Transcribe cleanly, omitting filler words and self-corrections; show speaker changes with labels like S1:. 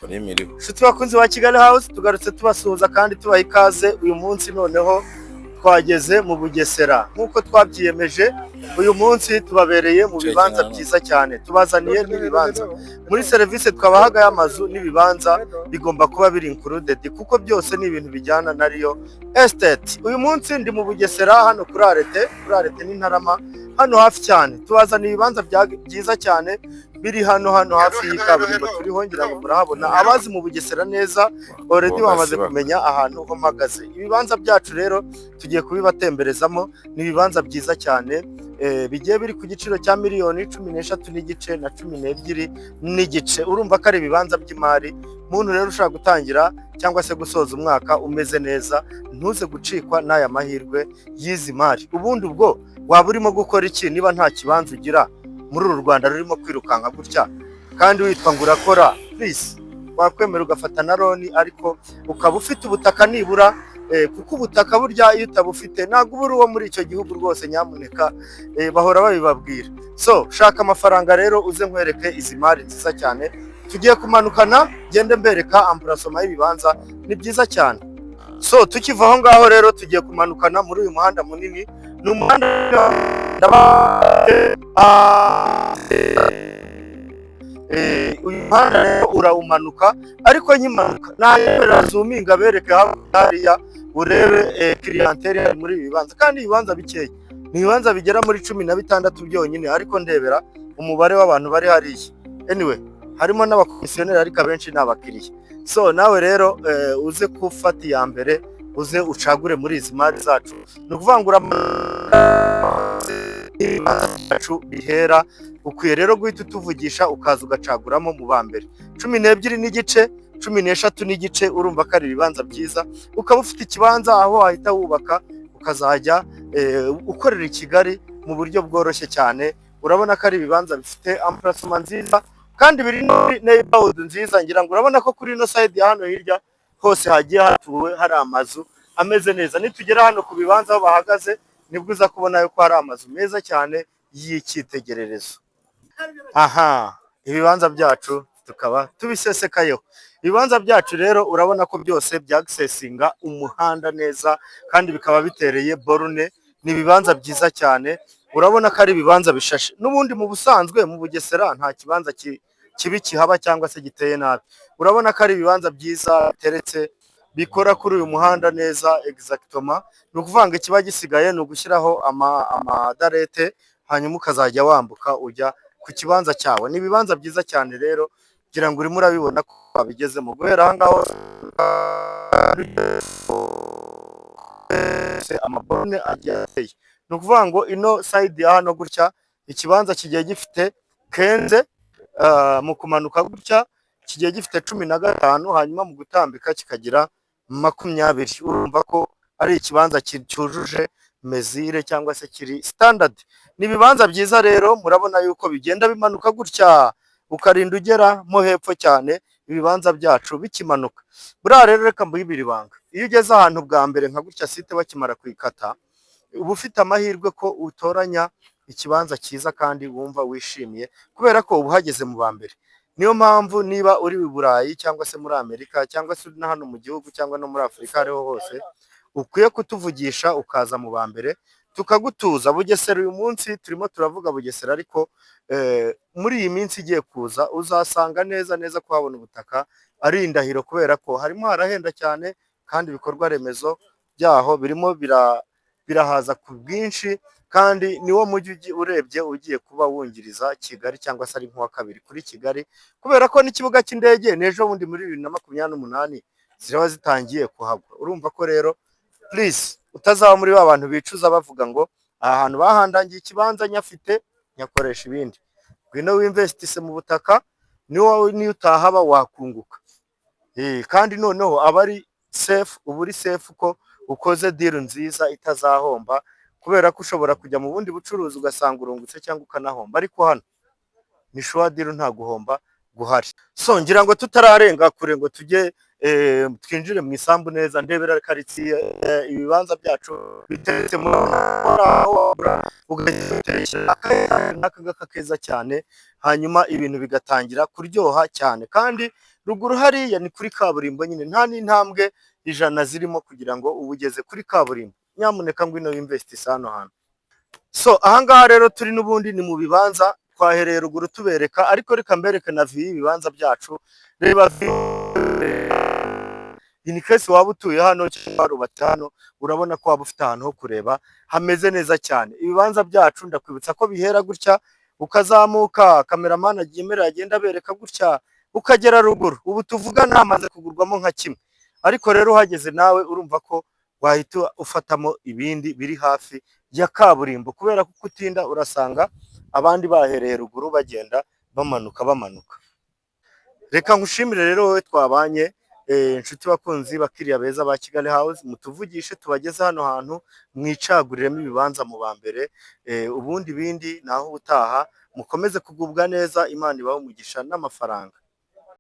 S1: Nshuti bakunzi wa Kigali House, tugarutse tubasuhuza kandi tubaha ikaze. Uyu munsi noneho twageze mu Bugesera nk'uko twabyiyemeje. Uyu munsi tubabereye mu bibanza byiza cyane, tubazaniye n'ibibanza muri serivisi twabahaga y'amazu n'ibibanza bigomba kuba biri included kuko byose ni ibintu bijyana na Rio Estate. Uyu munsi ndi mu Bugesera hano kuri Arete n'Intarama, hano hafi cyane. Tubazaniye ibibanza byiza cyane biri hano hafi y'ikaburimbo turiho, ngira ngo murahabona. Abazi mu Bugesera neza already bamaze kumenya ahantu ho mpagaze. Ibibanza byacu rero tugiye kubibatemberezamo, ni ibibanza byiza cyane bigiye biri ku giciro cya miliyoni 13 n'igice na 12 n'igice. Urumva ko ari ibibanza by'imari. Muntu rero ushaka gutangira cyangwa se gusoza umwaka umeze neza, ntuze gucikwa n'aya mahirwe y'izi mari. Ubundi ubwo waba urimo gukora iki niba nta kibanza ugira muri uru Rwanda rurimo kwirukanka gutya kandi witwa ngo urakora? Please wakwemera ugafata na loni, ariko ukaba ufite ubutaka nibura, kuko ubutaka burya iyo utabufite ntabwo uba uri uwo muri icyo gihugu rwose. Nyamuneka bahora babibabwira. So shaka amafaranga rero uze nkwereke izi mari nziza cyane. Tugiye kumanukana gende mbereka amburasoma y'ibibanza, ni byiza cyane. So tukiva aho ngaho rero tugiye kumanukana muri uyu muhanda munini. Ni umuhanda uyu muhanda rero urawumanuka, ariko nyimanuka nayemera zoominga bereke hariya urebe clientele muri ibi bibanza, kandi ibibanza bikeye. Ni ibibanza bigera muri 16 byonyine, ariko ndebera umubare w'abantu bari hariya. Anyway, harimo n'abakomisiyoneri ariko abenshi n'abakiriya. So nawe rero uze kufata iya mbere, uze ucagure muri izi mari zacu. Ni ukuvangura zacu bihera. Ukwiye rero guhita utuvugisha ukaza ugacaguramo mu ba mbere 12 n'igice 13 n'igice. Urumva ko ari ibibanza byiza, ukaba ufite ikibanza aho wahita wubaka ukazajya ukorera i Kigali mu buryo bworoshye cyane. Urabona ko ari ibibanza bifite emplacement nziza kandi biri muri neighborhood nziza. Ngira ngo urabona ko kuri ino side ya hano hirya hose hagiye hatuwe hari amazu ameze neza. Nitugera hano ku bibanza aho bahagaze nibwo uza kubona yuko hari amazu meza cyane y'icyitegererezo. Aha, ibibanza byacu tukaba tubisesekayeho. Ibibanza byacu rero urabona ko byose byaccessinga umuhanda neza kandi bikaba bitereye borune. Ni ibibanza byiza cyane. Urabona ko ari ibibanza bishashe. N'ubundi mu busanzwe mu Bugesera nta kibanza kibi kihaba cyangwa se giteye nabi. Urabona ko ari ibibanza byiza biteretse, bikora kuri uyu muhanda neza exactement. Ni ukuvanga ikiba gisigaye ni ugushyiraho amadarete, hanyuma ukazajya wambuka ujya ku kibanza cyawe. Ni ibibanza byiza cyane rero, kugira ngo urimo urabibona ko babigezemo. Guhera aha ngaho amaborone agiye ateye. Ni ukuvuga ngo ino side ya hano gutya ikibanza kigiye gifite 15, mu kumanuka gutya kigiye gifite 15, hanyuma mu gutambika kikagira 20. Urumva ko ari ikibanza cyujuje mezire cyangwa se kiri standard. Ni ibibanza byiza rero, murabona yuko bigenda bimanuka gutya ukarinda ugera mo hepfo cyane. Ibibanza byacu bikimanuka buriya rero, reka mbibiri banga. Iyo ugeze ahantu bwa mbere nka gutya site bakimara kwikata, uba ufite amahirwe ko utoranya ikibanza cyiza kandi wumva wishimiye, kubera ko uba uhageze mu ba mbere. Niyo mpamvu niba uri i Burayi cyangwa se muri Amerika cyangwa se na hano mu gihugu cyangwa no muri Afurika ariho hose, ukwiye kutuvugisha ukaza mu ba mbere tukagutuza. Bugesera uyu munsi turimo turavuga Bugesera, ariko muri iyi minsi igiye kuza uzasanga neza kuhabona ubutaka ari indahiro, kubera ko harimo harahenda cyane kandi ibikorwa remezo byaho birimo birahaza ku bwinshi, kandi niwo mujyi urebye ugiye kuba wungiriza Kigali cyangwa se ari nk'uwa kabiri kuri Kigali, kubera ko n'ikibuga cy'indege n'ejo bundi muri 2028 ziraba zitangiye kuhagwa. Urumva ko rero please utazaba muri ba bantu bicuza bavuga ngo aha hantu bahandangiye ikibanza nyafite nyakoresha ibindi. Ngwino winvestise mu butaka, niyo utahaba wakunguka. Kandi noneho aba ari safe, uba uri safe ko ukoze deal nziza itazahomba, kubera ko ushobora kujya mu bundi bucuruzi ugasanga urungutse cyangwa ukanahomba, ariko hano ni sure deal nta guhomba guhari. So ngira ngo tutararenga kure ngo tujye twinjire mu isambu neza, ndebera karitsiye ibibanza byacu biteretse muri aho ugahita keza cyane, hanyuma ibintu bigatangira kuryoha cyane. Kandi ruguru hariya ni kuri kaburimbo nyine, nta n'intambwe ijana zirimo kugira ngo uba ugeze kuri kaburimbo. Nyamuneka ngwino w'investisi hano hantu. So ahangaha rero turi n'ubundi ni mu bibanza twahereye ruguru tubereka, ariko reka mbereke na vi y'ibibanza byacu. Reba in case waba utuye hano cyangwa warubatse hano, urabona ko waba ufite ahantu ho kureba hameze neza cyane. Ibibanza byacu ndakwibutsa ko bihera gutya ukazamuka, kameramani agiye agenda bereka gutya ukagera ruguru. Ubu tuvugana hamaze kugurwamo nka kimwe, ariko rero uhageze nawe urumva ko wahita ufatamo ibindi biri hafi ya kaburimbo, kubera ko utinda urasanga abandi bahereye ruguru bagenda bamanuka. Reka nkushimire rero wowe twabanye, inshuti bakunzi bakiriya beza ba Kigali House, mutuvugishe tubageze hano hantu mwicaguriremo ibibanza mu ba mbere. Ubundi bindi naho utaha, mukomeze kugubwa neza, Imana ibahe umugisha n'amafaranga.